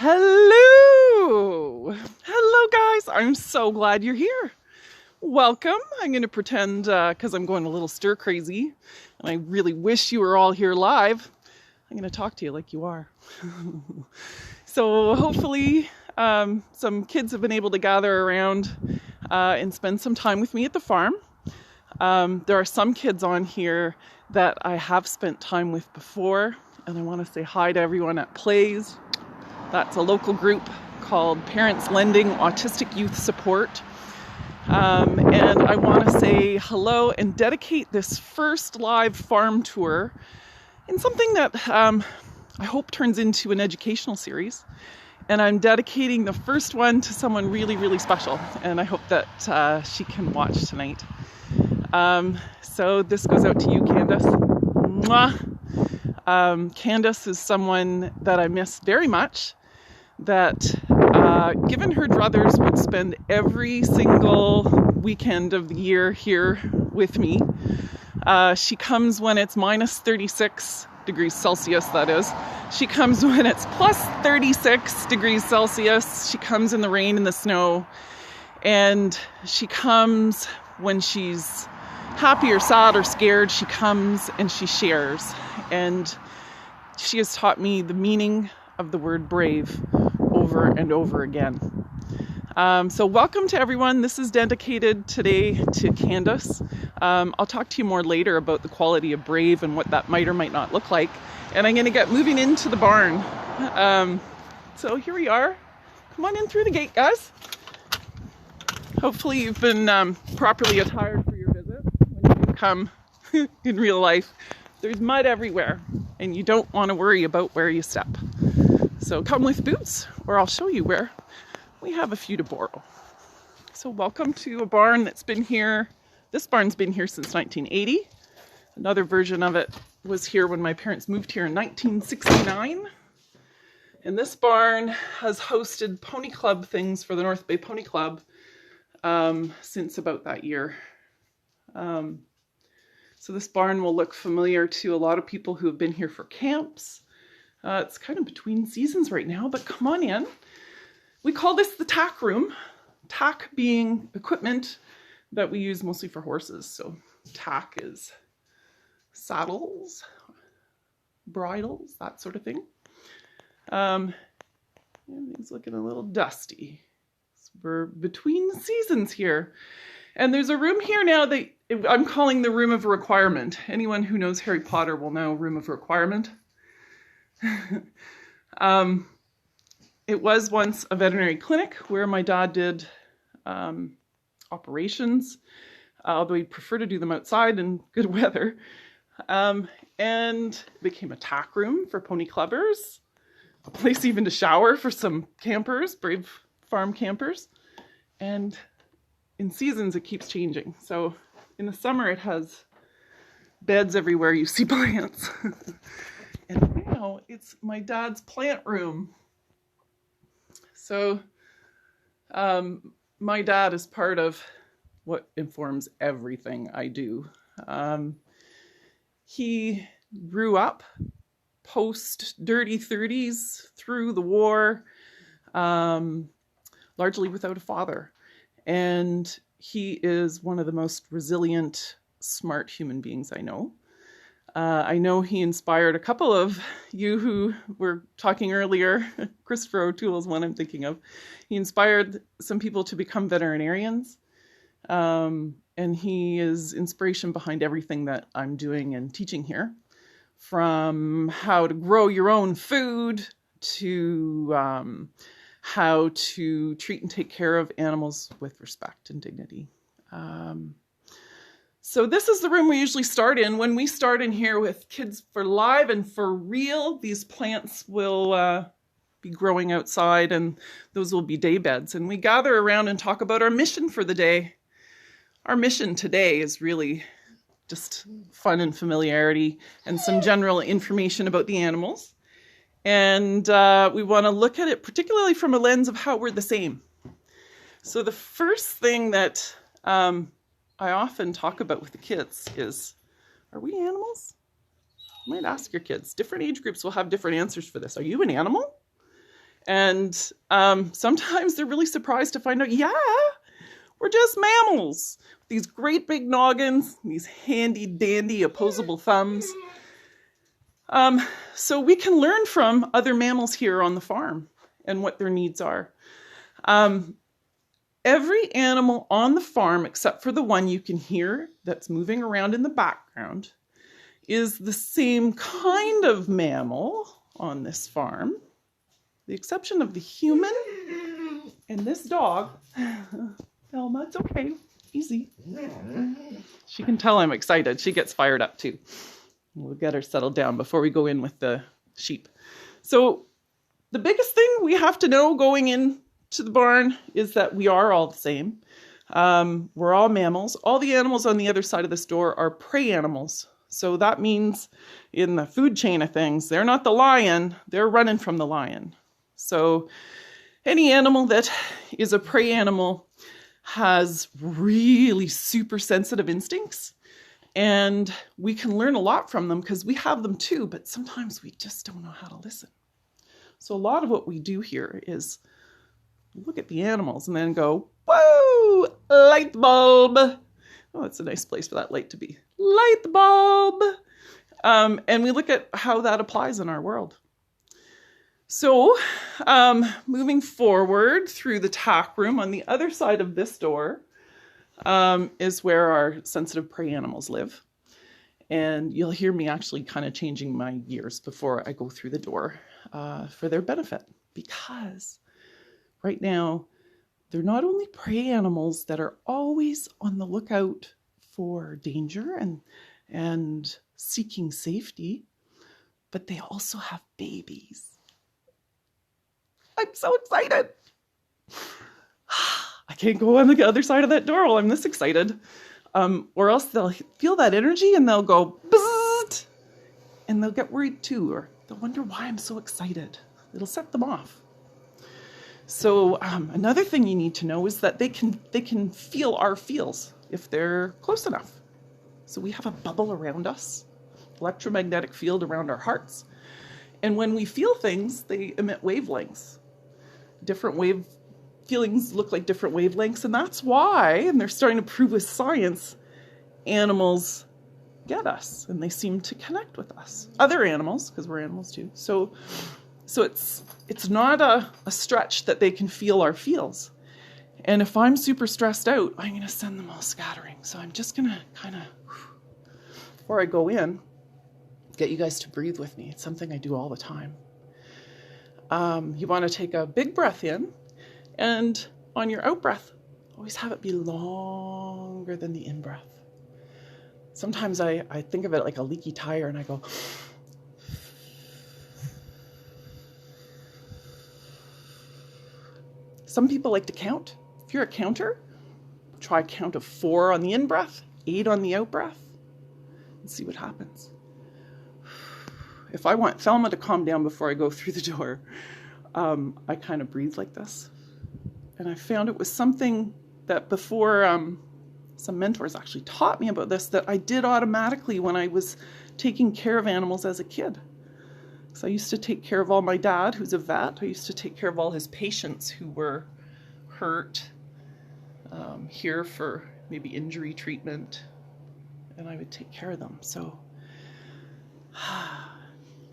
Hello! Hello, guys. I'm so glad you're here. Welcome. I'm going to pretend, because I'm going a little stir crazy, and I really wish you were all here live. I'm going to talk to you like you are. So hopefully some kids have been able to gather around and spend some time with me at the farm. There are some kids on here that I have spent time with before, and I want to say hi to everyone at Plays. That's a local group called Parents Lending Autistic Youth Support. And I want to say hello and dedicate this first live farm tour in something that I hope turns into an educational series. And I'm dedicating the first one to someone really, really special. And I hope that she can watch tonight. So this goes out to you, Candice. Mwah! Candice is someone that I miss very much, that given her druthers would spend every single weekend of the year here with me. She comes when it's minus 36 degrees Celsius, that is. She comes when it's plus 36 degrees Celsius. She comes in the rain and the snow. And she comes when she's happy or sad or scared. She comes and she shares. And she has taught me the meaning of the word brave over and over again. So welcome to everyone. This is dedicated today to Candice. I'll talk to you more later about the quality of brave and what that might or might not look like. And I'm going to get moving into the barn. So here we are. Come on in through the gate, guys. Hopefully you've been properly attired for your visit. When you come in real life, there's mud everywhere, and you don't want to worry about where you step. So come with boots, or I'll show you where. We have a few to borrow. So welcome to a barn that's been here. This barn's been here since 1980. Another version of it was here when my parents moved here in 1969. And this barn has hosted pony club things for the North Bay Pony Club since about that year. So this barn will look familiar to a lot of people who have been here for camps. It's kind of between seasons right now, but come on in. We call this the tack room. Tack being equipment that we use mostly for horses. So tack is saddles, bridles, that sort of thing. It's looking a little dusty. So we're between the seasons here. And there's a room here now that I'm calling the room of requirement. Anyone who knows Harry Potter will know room of requirement. It was once a veterinary clinic where my dad did operations, although he'd prefer to do them outside in good weather. And it became a tack room for pony clubbers, a place even to shower for some campers, brave farm campers. And in seasons, it keeps changing. So in the summer, it has beds everywhere. You see plants. And now it's my dad's plant room. So my dad is part of what informs everything I do. He grew up post dirty 30s through the war, largely without a father. And he is one of the most resilient, smart human beings I know. I know he inspired a couple of you who were talking earlier. Christopher O'Toole is one I'm thinking of. He inspired some people to become veterinarians. And he is inspiration behind everything that I'm doing and teaching here. From how to grow your own food to how to treat and take care of animals with respect and dignity. So this is the room we usually start in. When we start in here with Kids for Live and for real, these plants will be growing outside and those will be day beds. And we gather around and talk about our mission for the day. Our mission today is really just fun and familiarity and some general information about the animals. And we want to look at it particularly from a lens of how we're the same. So the first thing that I often talk about with the kids is, are we animals? You might ask your kids. Different age groups will have different answers for this. Are you an animal? And sometimes they're really surprised to find out, yeah, we're just mammals. These great big noggins, these handy dandy opposable thumbs. So we can learn from other mammals here on the farm and what their needs are. Every animal on the farm, except for the one you can hear that's moving around in the background, is the same kind of mammal on this farm. The exception of the human and this dog. Thelma, it's okay. Easy. She can tell I'm excited. She gets fired up too. We'll get her settled down before we go in with the sheep. So the biggest thing we have to know going into the barn is that we are all the same. We're all mammals. All the animals on the other side of this door are prey animals. So that means in the food chain of things, they're not the lion, they're running from the lion. So any animal that is a prey animal has really super sensitive instincts, and we can learn a lot from them because we have them too, but sometimes we just don't know how to listen. So a lot of what we do here is look at the animals and then go, whoa, light bulb. Oh, it's a nice place for that light to be. Light bulb. And we look at how that applies in our world. So moving forward through the tack room, on the other side of this door is where our sensitive prey animals live. And you'll hear me actually kind of changing my gears before I go through the door for their benefit. Because right now, they're not only prey animals that are always on the lookout for danger and seeking safety, but they also have babies. I'm so excited. I can't go on the other side of that door while I'm this excited. Or else they'll feel that energy and they'll go, bzzzt, and they'll get worried too, or they'll wonder why I'm so excited. It'll set them off. So another thing you need to know is that they can feel our feels if they're close enough. So we have a bubble around us, electromagnetic field around our hearts. And when we feel things, they emit wavelengths. Different feelings look like different wavelengths, and that's why, and they're starting to prove with science, animals get us, and they seem to connect with us. Other animals, because we're animals too. So it's not a stretch that they can feel our feels. And if I'm super stressed out, I'm going to send them all scattering. So I'm just going to kind of, before I go in, get you guys to breathe with me. It's something I do all the time. You want to take a big breath in, and on your out breath, always have it be longer than the in breath. Sometimes I think of it like a leaky tire, and I go, some people like to count. If you're a counter, try a count of 4 on the in breath, 8 on the out breath, and see what happens. If I want Thelma to calm down before I go through the door, I kind of breathe like this. And I found it was something that before some mentors actually taught me about this, that I did automatically when I was taking care of animals as a kid. So I used to take care of all my dad, who's a vet. I used to take care of all his patients who were hurt, here for maybe injury treatment, and I would take care of them. So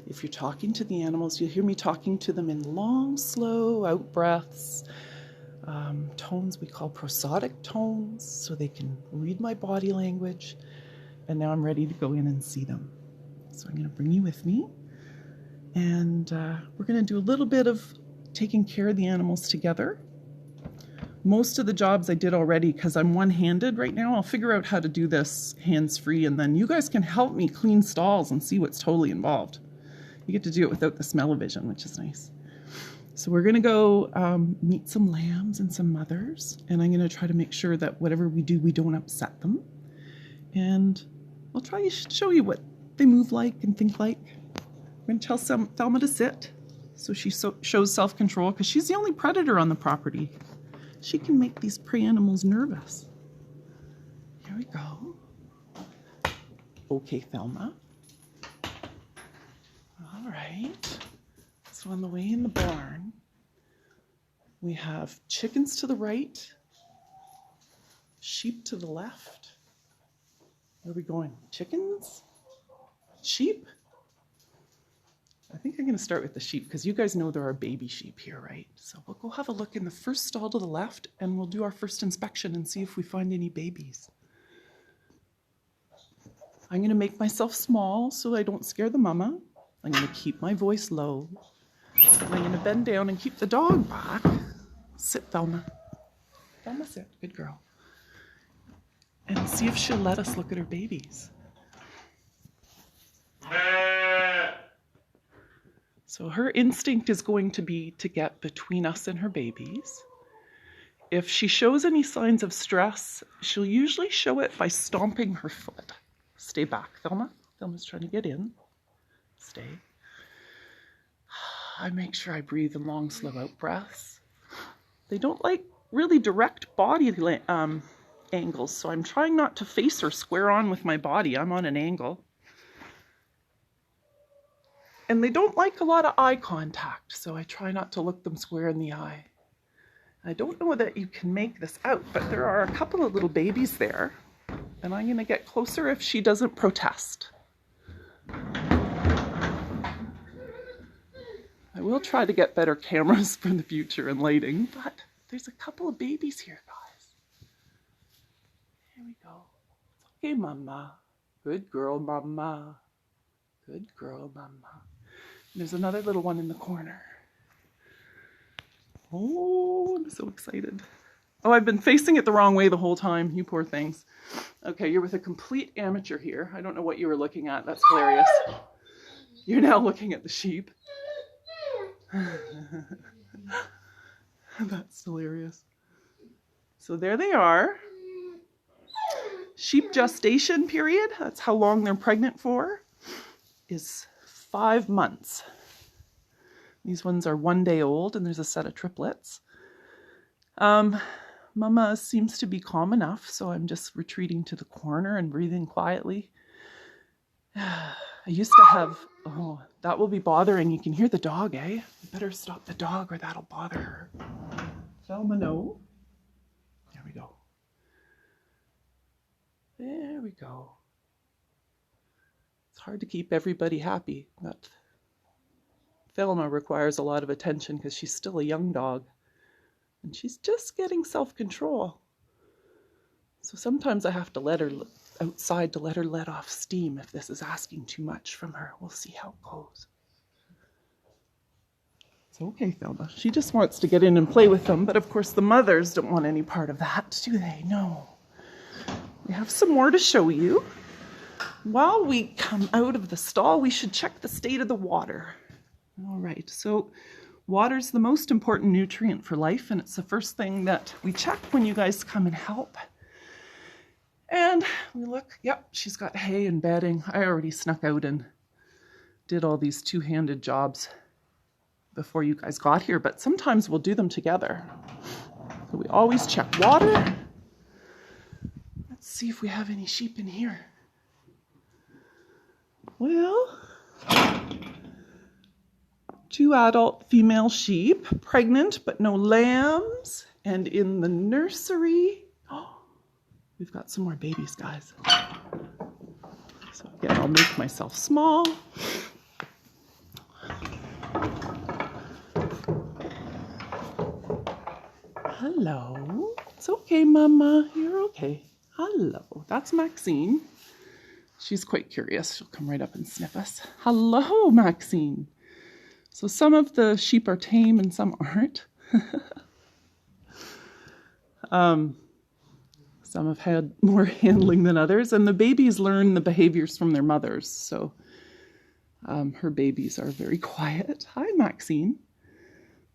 if you're talking to the animals, you'll hear me talking to them in long, slow out breaths, tones we call prosodic tones, so they can read my body language. And now I'm ready to go in and see them. So I'm going to bring you with me, and we're going to do a little bit of taking care of the animals together. Most of the jobs I did already because I'm one-handed right now. I'll figure out how to do this hands-free, and then you guys can help me clean stalls and see what's totally involved. You get to do it without the smell-o-vision, which is nice. So we're going to go meet some lambs and some mothers, and I'm going to try to make sure that whatever we do, we don't upset them. And I'll try to show you what they move like and think like. I'm going to tell Thelma to sit so she shows self-control, because she's the only predator on the property. She can make these prey animals nervous. Here we go. Okay, Thelma. All right. So on the way in the barn, We have chickens to the right, sheep to the left. Where are we going? Chickens? Sheep? I think I'm going to start with the sheep because you guys know there are baby sheep here, right? So we'll go have a look in the first stall to the left and we'll do our first inspection and see if we find any babies. I'm going to make myself small so I don't scare the mama. I'm going to keep my voice low. And I'm going to bend down and keep the dog back. Sit, Thelma. Thelma, sit. Good girl. And see if she'll let us look at her babies. So her instinct is going to be to get between us and her babies. If she shows any signs of stress, she'll usually show it by stomping her foot. Stay back, Thelma. Thelma's trying to get in. Stay. I make sure I breathe in long, slow out breaths. They don't like really direct body angles, so I'm trying not to face her square on with my body. I'm on an angle. And they don't like a lot of eye contact, so I try not to look them square in the eye. I don't know that you can make this out, but there are a couple of little babies there, and I'm going to get closer if she doesn't protest. I will try to get better cameras for the future and lighting, but there's a couple of babies here, guys. Here we go. Okay, Mama. Good girl, Mama. Good girl, Mama. There's another little one in the corner. Oh, I'm so excited. Oh, I've been facing it the wrong way the whole time, you poor things. Okay, you're with a complete amateur here. I don't know what you were looking at. That's hilarious. You're now looking at the sheep. That's hilarious. So there they are. Sheep gestation period, that's how long they're pregnant for, is 5 months. These ones are 1 day old and there's a set of triplets. Mama seems to be calm enough, so I'm just retreating to the corner and breathing quietly. I used to have, oh, that will be bothering. You can hear the dog, eh? You better stop the dog or that'll bother her. Thelma, no. There we go. There we go. It's hard to keep everybody happy, but Thelma requires a lot of attention because she's still a young dog and she's just getting self-control. So sometimes I have to let her outside to let her let off steam if this is asking too much from her. We'll see how it goes. It's okay, Thelma. She just wants to get in and play with them, but of course the mothers don't want any part of that, do they? No. We have some more to show you. While we come out of the stall, we should check the state of the water. All right, so water's the most important nutrient for life, and it's the first thing that we check when you guys come and help. And we look, yep, she's got hay and bedding. I already snuck out and did all these two-handed jobs before you guys got here, but sometimes we'll do them together. So we always check water. Let's see if we have any sheep in here. Well, 2 adult female sheep, pregnant but no lambs, and in the nursery, oh, we've got some more babies, guys. So again, I'll make myself small. Hello. It's okay, Mama. You're okay. Hello. That's Maxine. She's quite curious. She'll come right up and sniff us. Hello, Maxine. So some of the sheep are tame and some aren't. Some have had more handling than others, and the babies learn the behaviors from their mothers. So her babies are very quiet. Hi, Maxine.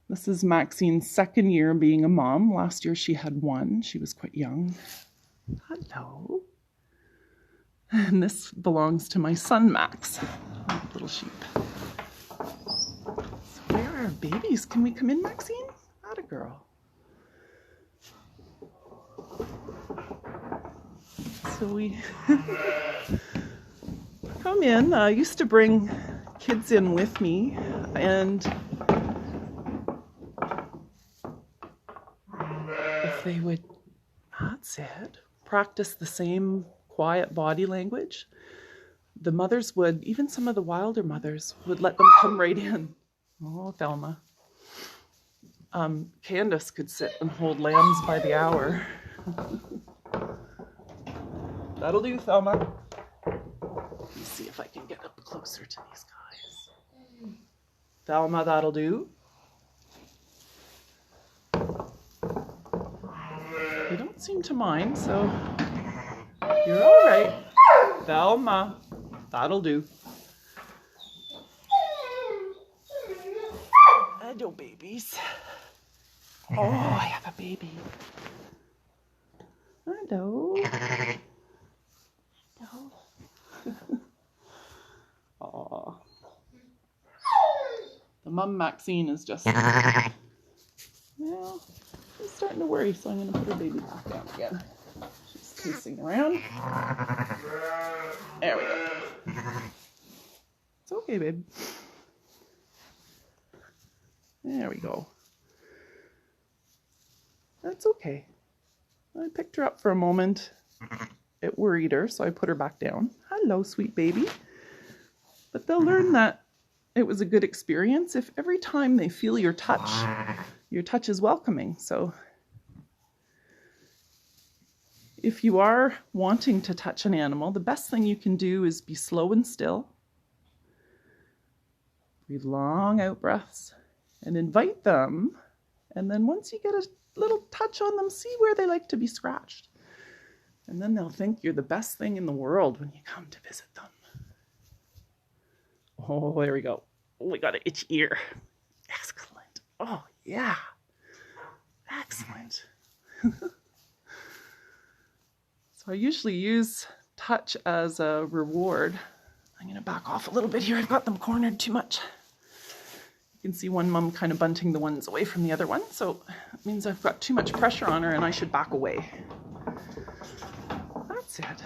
This is Maxine's 2nd year being a mom. Last year she had 1. She was quite young. Hello. And this belongs to my son, Max, little sheep. So where are our babies? Can we come in, Maxine? Atta girl. So we come in. I used to bring kids in with me, and they would, that's it, practice the same quiet body language, the mothers would, even some of the wilder mothers, would let them come right in. Oh, Thelma. Candice could sit and hold lambs by the hour. That'll do, Thelma. Let me see if I can get up closer to these guys. Thelma, that'll do. You don't seem to mind, so you're all right. Thelma, that'll do. Hello, babies. Oh, I have a baby. Hello. Hello. Aw. The mum Maxine is just, well, she's starting to worry, so I'm going to put her baby back down again. She's pacing around. There we go. It's okay, babe. There we go. That's okay. I picked her up for a moment. It worried her, so I put her back down. Hello, sweet baby. But they'll learn that it was a good experience if every time they feel your touch is welcoming. So if you are wanting to touch an animal, the best thing you can do is be slow and still. Breathe long out breaths and invite them. And then once you get a little touch on them, see where they like to be scratched. And then they'll think you're the best thing in the world when you come to visit them. Oh, there we go. Oh, we got an itchy ear. Excellent. Oh, yeah. Excellent. So I usually use touch as a reward. I'm going to back off a little bit here. I've got them cornered too much. You can see one mum kind of bunting the ones away from the other one. So it means I've got too much pressure on her and I should back away. That's it.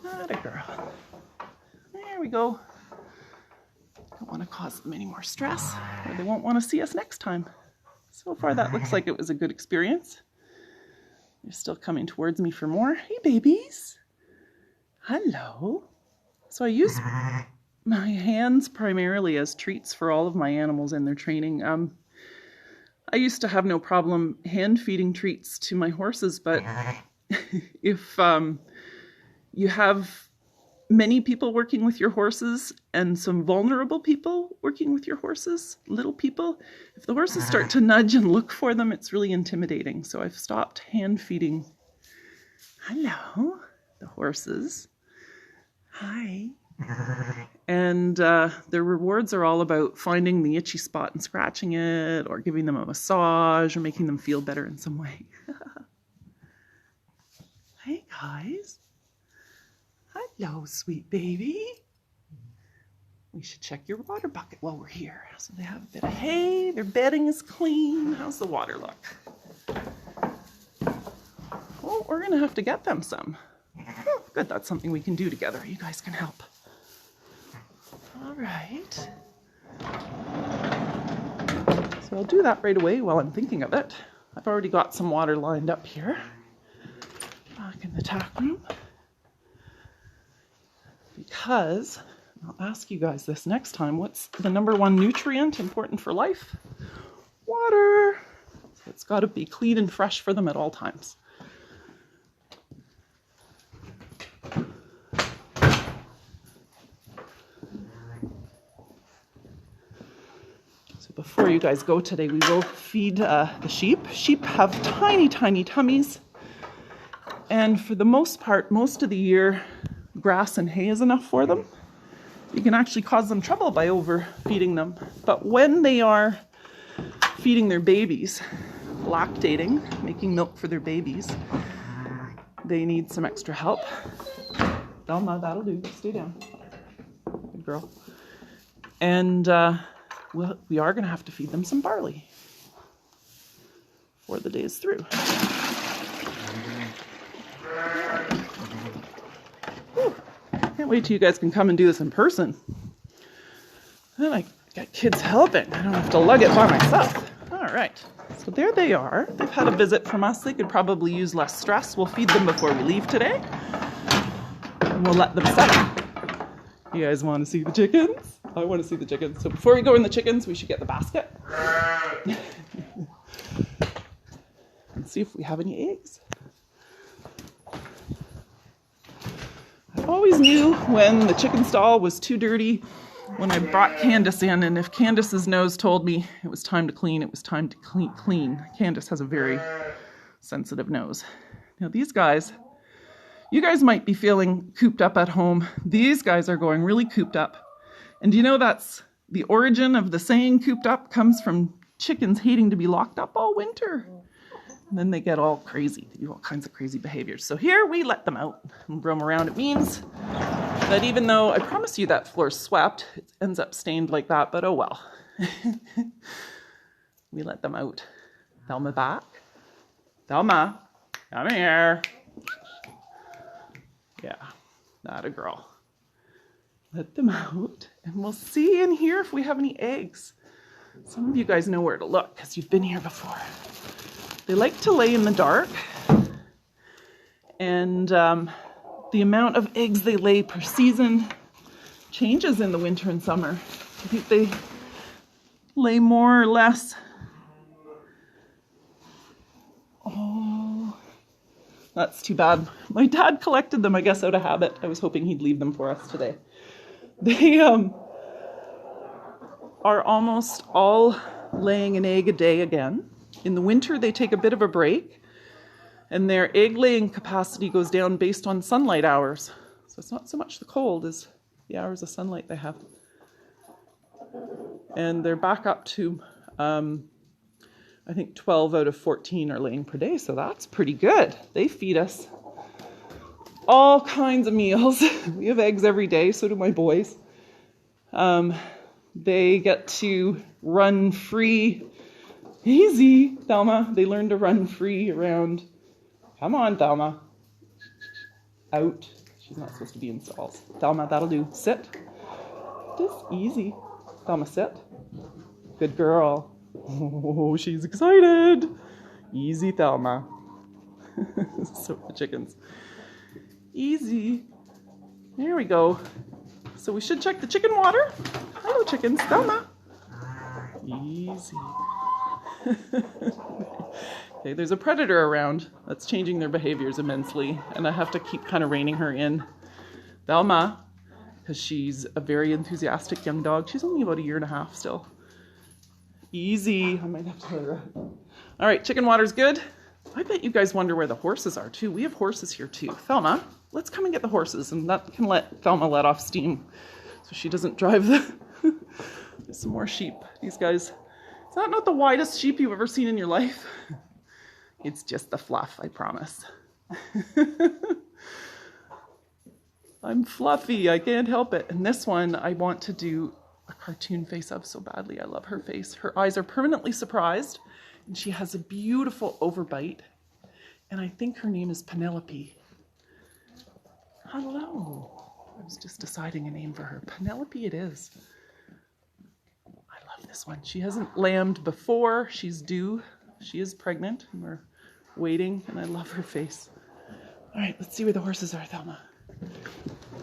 Atta girl. There we go. Don't want to cause them any more stress or they won't want to see us next time. So far that looks like it was a good experience. They're still coming towards me for more. Hey babies. Hello. So I use my hands primarily as treats for all of my animals in their training. I used to have no problem hand feeding treats to my horses, but if you have many people working with your horses and some vulnerable people working with your horses, little people, if the horses start to nudge and look for them, it's really intimidating. So I've stopped hand feeding. Hello, the horses. Hi. And their rewards are all about finding the itchy spot and scratching it, or giving them a massage, or making them feel better in some way. Hey guys. Hello, sweet baby. We should check your water bucket while we're here. So they have a bit of hay, their bedding is clean. How's the water look? Oh, we're gonna have to get them some. Oh, good, that's something we can do together. You guys can help. All right. So I'll do that right away while I'm thinking of it. I've already got some water lined up here. Back in the tack room. Because, I'll ask you guys this next time, what's the #1 nutrient important for life? Water. So it's got to be clean and fresh for them at all times. So before you guys go today, we will feed the sheep. Sheep have tiny, tiny tummies. And for the most part, most of the year, grass and hay is enough for them. You can actually cause them trouble by overfeeding them. But when they are feeding their babies, lactating, making milk for their babies, they need some extra help. Thelma, that'll do. Stay down. Good girl. And we are going to have to feed them some barley before the day is through. Can't wait till you guys can come and do this in person. Then I got kids helping. I don't have to lug it by myself. All right. So there they are. They've had a visit from us. They could probably use less stress. We'll feed them before we leave today. And we'll let them settle. You guys want to see the chickens? I want to see the chickens. So before we go in the chickens, we should get the basket. And see if we have any eggs. I always knew when the chicken stall was too dirty when I brought Candice in, and if Candice's nose told me it was time to clean, it was time to clean. Candice has a very sensitive nose. Now these guys, you guys might be feeling cooped up at home. These guys are going really cooped up. And do you know that's the origin of the saying cooped up comes from chickens hating to be locked up all winter. And then they get all crazy. They do all kinds of crazy behaviors. So here we let them out and roam around. It means that even though I promise you that floor's swept, it ends up stained like that, but oh well. We let them out. Thelma back. Thelma, come here. Yeah, not a girl. Let them out, and we'll see in here if we have any eggs. Some of you guys know where to look because you've been here before. They like to lay in the dark, and the amount of eggs they lay per season changes in the winter and summer. I think they lay more or less. Oh, that's too bad. My dad collected them, I guess, out of habit. I was hoping he'd leave them for us today. They are almost all laying an egg a day again. In the winter, they take a bit of a break, and their egg-laying capacity goes down based on sunlight hours. So it's not so much the cold as the hours of sunlight they have. And they're back up to, I think 12 out of 14 are laying per day, so that's pretty good. They feed us all kinds of meals. We have eggs every day, so do my boys. They get to run free. Easy, Thelma. They learn to run free around. Come on, Thelma. Out. She's not supposed to be in stalls. Thelma, that'll do. Sit. Just easy. Thelma, sit. Good girl. Oh, she's excited. Easy, Thelma. So the chickens. Easy. There we go. So we should check the chicken water. Hello, chickens. Thelma. Easy. Okay, there's a predator around that's changing their behaviors immensely, and I have to keep kind of reining her in. Thelma, because she's a very enthusiastic young dog. She's only about 1.5 years still. Easy. I might have to let her out. All right, chicken water's good. I bet you guys wonder where the horses are too. We have horses here too. Thelma, let's come and get the horses, and that can let Thelma let off steam so she doesn't drive the... There's some more sheep. These guys, is that not the widest sheep you've ever seen in your life? It's just the fluff, I promise. I'm fluffy, I can't help it. And this one, I want to do a cartoon face of so badly. I love her face. Her eyes are permanently surprised, and she has a beautiful overbite. And I think her name is Penelope. Hello. I was just deciding a name for her. Penelope it is. I love this one. She hasn't lambed before. She's due. She is pregnant, and we're waiting, and I love her face. All right, let's see where the horses are, Thelma.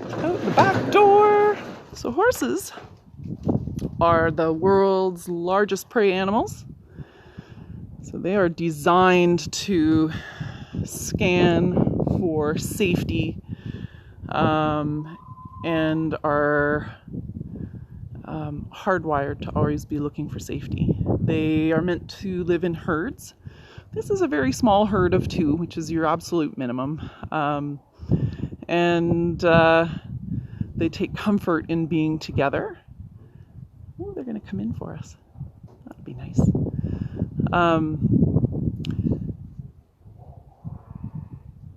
Out the back door. So horses are the world's largest prey animals. So they are designed to scan for safety and are hardwired to always be looking for safety. They are meant to live in herds. This is a very small herd of 2, which is your absolute minimum. And they take comfort in being together. Oh, they're going to come in for us. That'd be nice.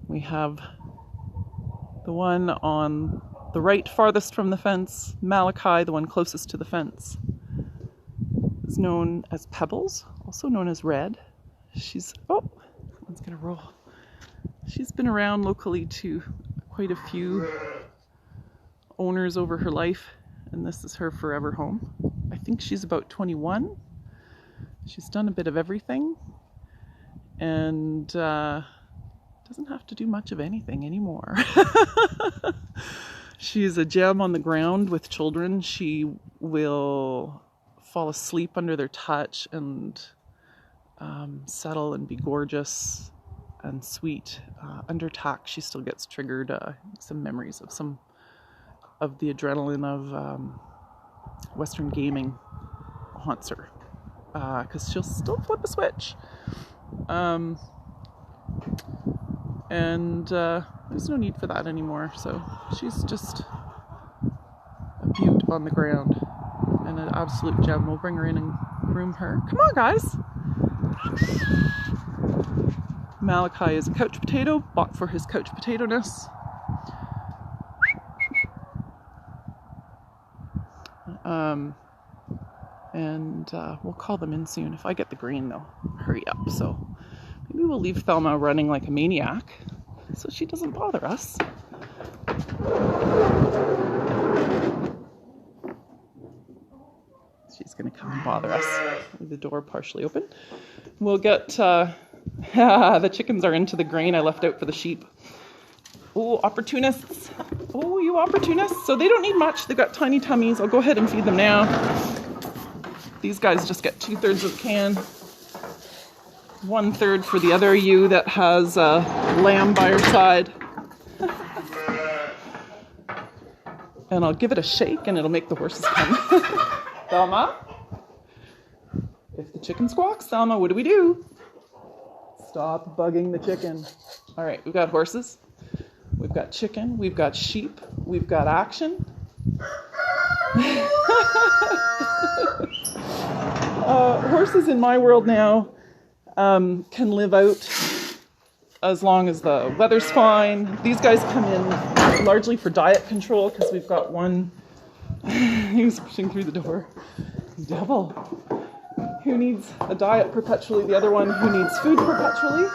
We have the one on the right farthest from the fence, Malachi, the one closest to the fence, is known as Pebbles, also known as Red. She's, oh, someone's gonna roll. She's been around locally to quite a few owners over her life, and this is her forever home. I think she's about 21. She's done a bit of everything. and doesn't have to do much of anything anymore. She's a gem on the ground with children. She will fall asleep under their touch and settle and be gorgeous and sweet. Under tack, she still gets triggered. Some memories of some of the adrenaline of Western gaming haunts her, because she'll still flip a switch. And there's no need for that anymore, so she's just a beaut on the ground and an absolute gem. We'll bring her in and groom her. Come on, guys. Malachi is a couch potato, bought for his couch potato-ness. And we'll call them in soon. If I get the green, they'll hurry up. So maybe we'll leave Thelma running like a maniac so she doesn't bother us. She's going to come and bother us. Leave the door partially open. We'll get... the chickens are into the grain I left out for the sheep. Oh, opportunists. Oh, you opportunists. So they don't need much. They've got tiny tummies. I'll go ahead and feed them now. These guys just get 2/3 of the can. 1/3 for the other ewe that has a lamb by her side. And I'll give it a shake and it'll make the horses come. Thelma? If the chicken squawks, Thelma, what do we do? Stop bugging the chicken. All right, we've got horses. We've got chicken. We've got sheep. We've got action. Horses in my world now can live out as long as the weather's fine. These guys come in largely for diet control because we've got one. He was pushing through the door. Devil. Who needs a diet perpetually? The other one who needs food perpetually.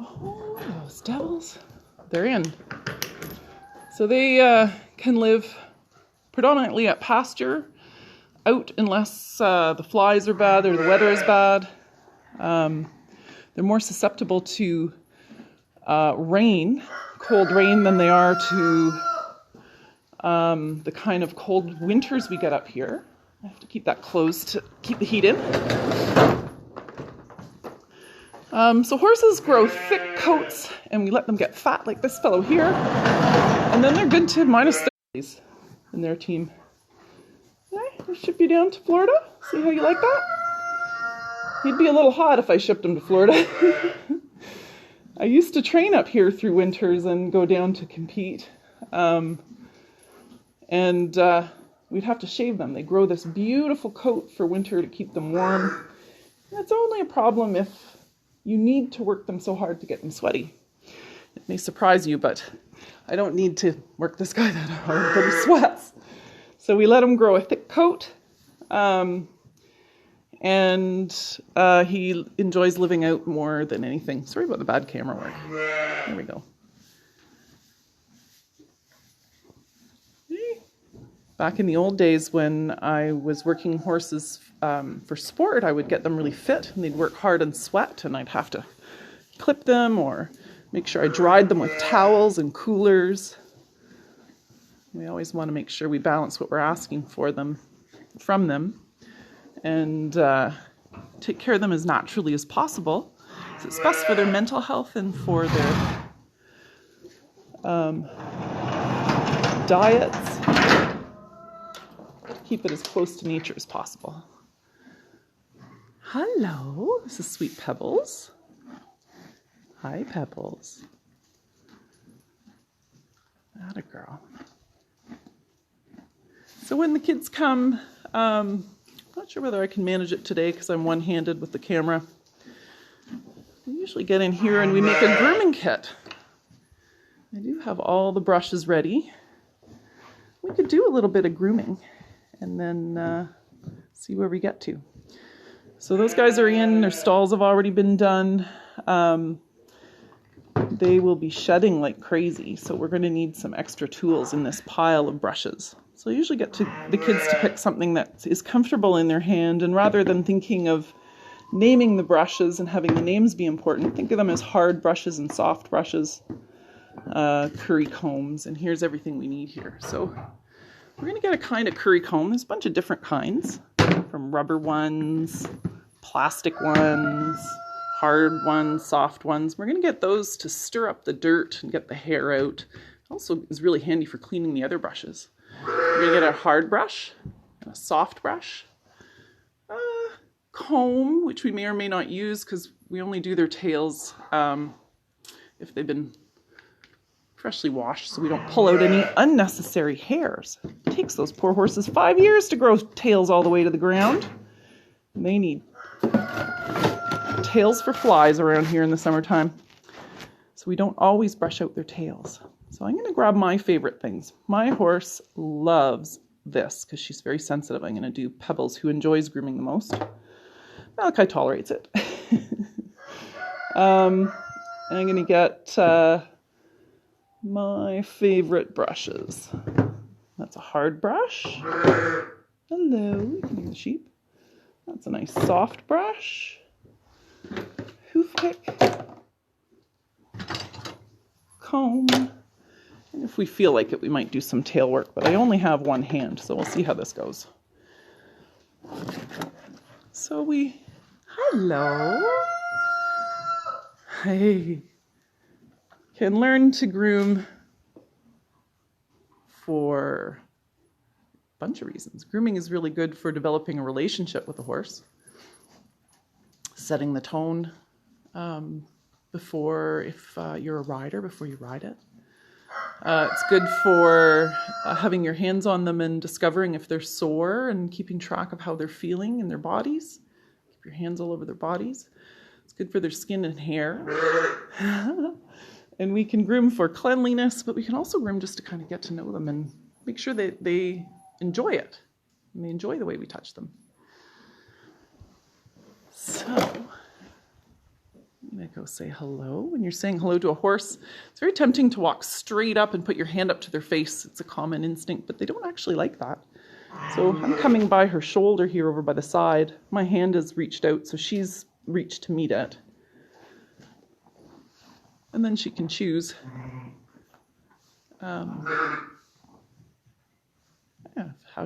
Oh, those devils. They're in. So they can live predominantly at pasture, out unless the flies are bad or the weather is bad. They're more susceptible to rain, cold rain, than they are to the kind of cold winters we get up here. I have to keep that closed to keep the heat in. So horses grow thick coats and we let them get fat like this fellow here. And then they're good to -30s in their team. Okay, we'll ship you down to Florida. See how you like that? He'd be a little hot if I shipped him to Florida. I used to train up here through winters and go down to compete. And we'd have to shave them. They grow this beautiful coat for winter to keep them warm. And it's only a problem if you need to work them so hard to get them sweaty. It may surprise you, but I don't need to work this guy that hard, but he sweats. So we let him grow a thick coat. And he enjoys living out more than anything. Sorry about the bad camera work. There we go. Back in the old days when I was working horses for sport, I would get them really fit and they'd work hard and sweat and I'd have to clip them or make sure I dried them with towels and coolers. We always want to make sure we balance what we're asking for them, from them, and take care of them as naturally as possible. So it's best for their mental health and for their diets. Keep it as close to nature as possible. Hello, this is Sweet Pebbles. Hi, Pebbles. Atta girl. So when the kids come, I'm not sure whether I can manage it today because I'm one-handed with the camera. We usually get in here and we make a grooming kit. I do have all the brushes ready. We could do a little bit of grooming and then see where we get to. So those guys are in, their stalls have already been done. They will be shedding like crazy, so we're going to need some extra tools in this pile of brushes. So I usually get the kids to pick something that is comfortable in their hand, and rather than thinking of naming the brushes and having the names be important, think of them as hard brushes and soft brushes, curry combs, and here's everything we need here. So we're going to get a kind of curry comb. There's a bunch of different kinds, from rubber ones, plastic ones, hard ones, soft ones. We're going to get those to stir up the dirt and get the hair out. Also is really handy for cleaning the other brushes. We're going to get a hard brush, a soft brush, a comb, which we may or may not use because we only do their tails if they've been freshly washed, so we don't pull out any unnecessary hairs. It takes those poor horses 5 years to grow tails all the way to the ground. And they need tails for flies around here in the summertime. So we don't always brush out their tails. So I'm going to grab my favorite things. My horse loves this because she's very sensitive. I'm going to do Pebbles, who enjoys grooming the most. Malachi tolerates it. And I'm going to get my favorite brushes. That's a hard brush. Hello, you can hear the sheep. That's a nice soft brush. Hoof pick. Comb. And if we feel like it, we might do some tail work, but I only have one hand, so we'll see how this goes. So hello. Hey. Can learn to groom for a bunch of reasons. Grooming is really good for developing a relationship with a horse, setting the tone before, if you're a rider, before you ride it. It's good for having your hands on them and discovering if they're sore and keeping track of how they're feeling in their bodies. Keep your hands all over their bodies. It's good for their skin and hair. And we can groom for cleanliness, but we can also groom just to kind of get to know them and make sure that they enjoy it. And they enjoy the way we touch them. So, I'm going to go say hello. When you're saying hello to a horse, it's very tempting to walk straight up and put your hand up to their face. It's a common instinct, but they don't actually like that. So I'm coming by her shoulder here over by the side. My hand is reached out, so she's reached to meet it. And then she can choose how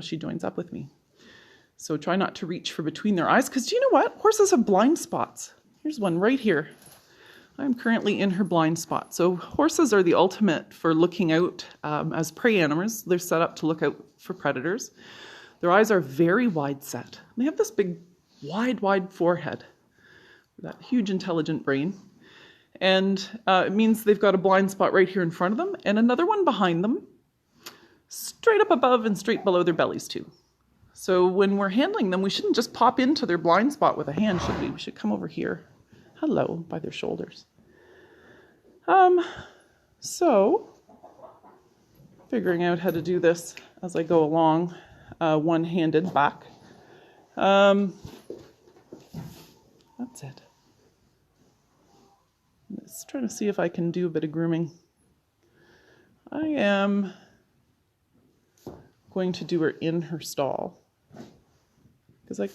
she joins up with me. So try not to reach for between their eyes, because do you know what? Horses have blind spots. Here's one right here. I'm currently in her blind spot. So horses are the ultimate for looking out as prey animals. They're set up to look out for predators. Their eyes are very wide set. They have this big, wide forehead, that huge intelligent brain. And it means they've got a blind spot right here in front of them and another one behind them, straight up above and straight below their bellies too. So when we're handling them, we shouldn't just pop into their blind spot with a hand, should we? We should come over here. Hello, by their shoulders. So, figuring out how to do this as I go along, one-handed back. That's it. Let's try to see if I can do a bit of grooming. I am going to do her in her stall because I'm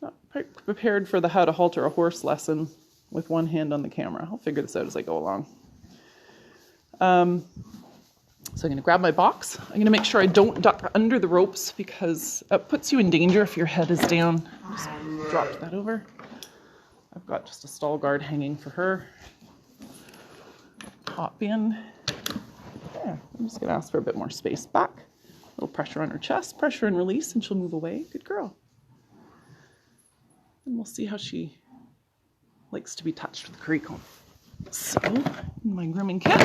not quite prepared for the how to halter a horse lesson with one hand on the camera. I'll figure this out as I go along. So I'm going to grab my box. I'm going to make sure I don't duck under the ropes because it puts you in danger if your head is down. Just dropped that over. I've got just a stall guard hanging for her. Hop in. Yeah, I'm just going to ask for a bit more space back. A little pressure on her chest, pressure and release, and she'll move away. Good girl. And we'll see how she likes to be touched with the curry comb. So, my grooming kit.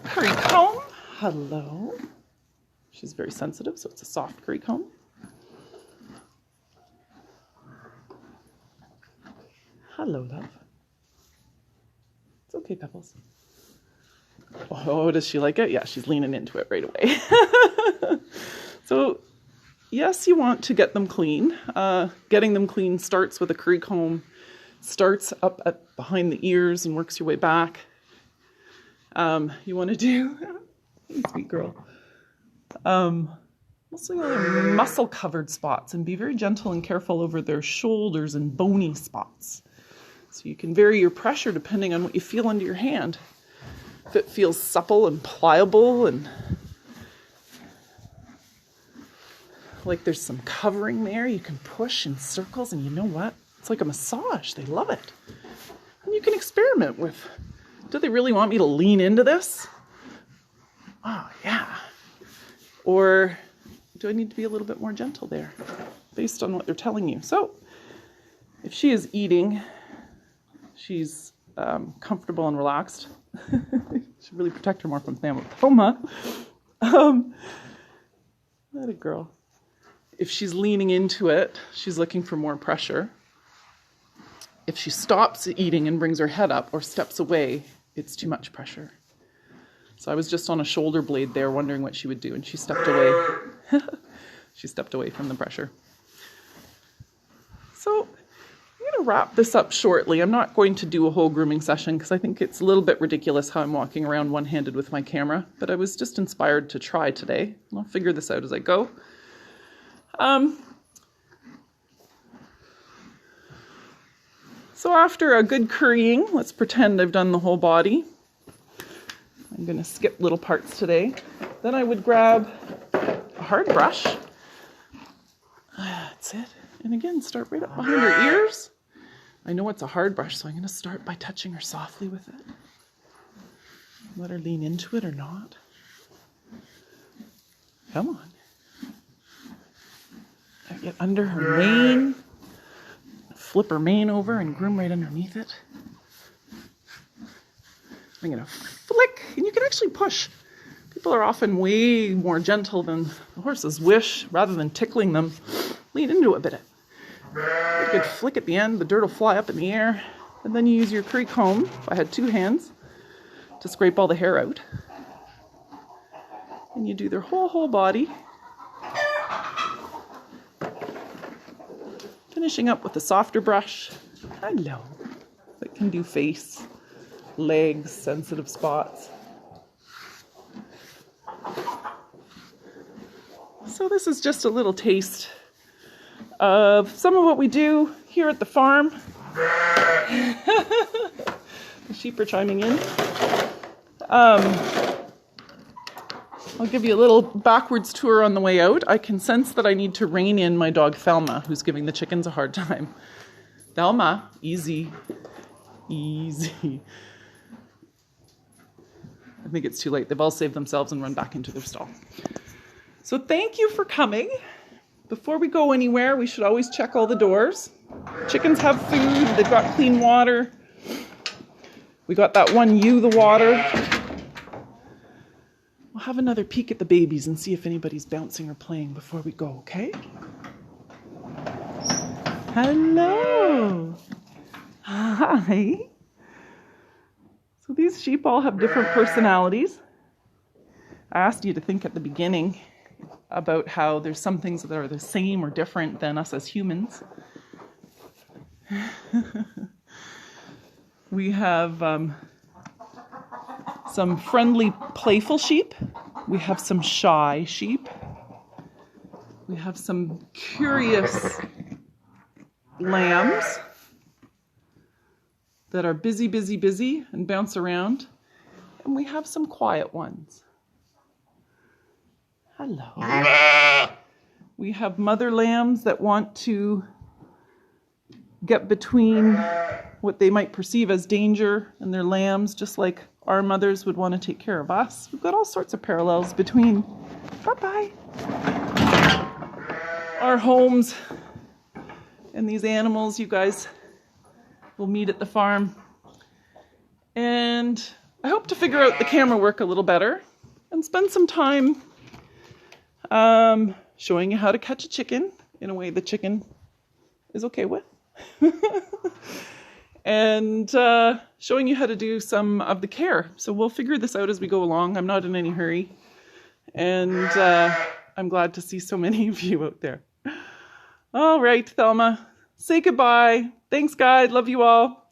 Curry comb. Hello. She's very sensitive, so it's a soft curry comb. Hello, love. It's okay, Pebbles. Oh, does she like it? Yeah, she's leaning into it right away. So, yes, you want to get them clean. Getting them clean starts with a curry comb. Starts up behind the ears and works your way back. You want to do Hey, sweet girl. Mostly on their muscle-covered spots, and be very gentle and careful over their shoulders and bony spots. So you can vary your pressure depending on what you feel under your hand. If it feels supple and pliable and like there's some covering there, you can push in circles, and you know what? It's like a massage. They love it. And you can experiment with, do they really want me to lean into this? Oh, yeah. Or do I need to be a little bit more gentle there based on what they're telling you? So if she is eating, she's comfortable and relaxed. Should really protect her more from thalassemia. That a girl. If she's leaning into it, she's looking for more pressure. If she stops eating and brings her head up or steps away, it's too much pressure. So I was just on a shoulder blade there wondering what she would do, and she stepped away. She stepped away from the pressure. So I'm going to wrap this up shortly. I'm not going to do a whole grooming session because I think it's a little bit ridiculous how I'm walking around one-handed with my camera, but I was just inspired to try today. I'll figure this out as I go. So after a good currying, let's pretend I've done the whole body. I'm going to skip little parts today. Then I would grab a hard brush. That's it. And again, start right up behind her ears. I know it's a hard brush, so I'm going to start by touching her softly with it. Let her lean into it or not. Come on. I get under her mane. Flip her mane over and groom right underneath it. I'm going to flick, and you can actually push. People are often way more gentle than the horses wish. Rather than tickling them, lean into it a bit. You could flick at the end, the dirt will fly up in the air, and then you use your curry comb, if I had two hands, to scrape all the hair out. And you do their whole body. Finishing up with a softer brush. Hello. That can do face, legs, sensitive spots. So this is just a little taste of some of what we do here at the farm. The sheep are chiming in. I'll give you a little backwards tour on the way out. I can sense that I need to rein in my dog Thelma, who's giving the chickens a hard time. Thelma, easy. Easy. I think it's too late. They've all saved themselves and run back into their stall. So thank you for coming. Before we go anywhere, we should always check all the doors. Chickens have food. They've got clean water. We got that one the water. We'll have another peek at the babies and see if anybody's bouncing or playing before we go, okay? Hello. Hi. So these sheep all have different personalities. I asked you to think at the beginning about how there's some things that are the same or different than us as humans. We have some friendly, playful sheep. We have some shy sheep. We have some curious lambs that are busy and bounce around. And we have some quiet ones. Hello. We have mother lambs that want to get between what they might perceive as danger and their lambs, just like our mothers would want to take care of us. We've got all sorts of parallels between our homes and these animals you guys will meet at the farm. And I hope to figure out the camera work a little better and spend some time showing you how to catch a chicken in a way the chicken is okay with. And showing you how to do some of the care. So we'll figure this out as we go along. I'm not in any hurry. And I'm glad to see so many of you out there. All right, Thelma, say goodbye. Thanks, guys. Love you all.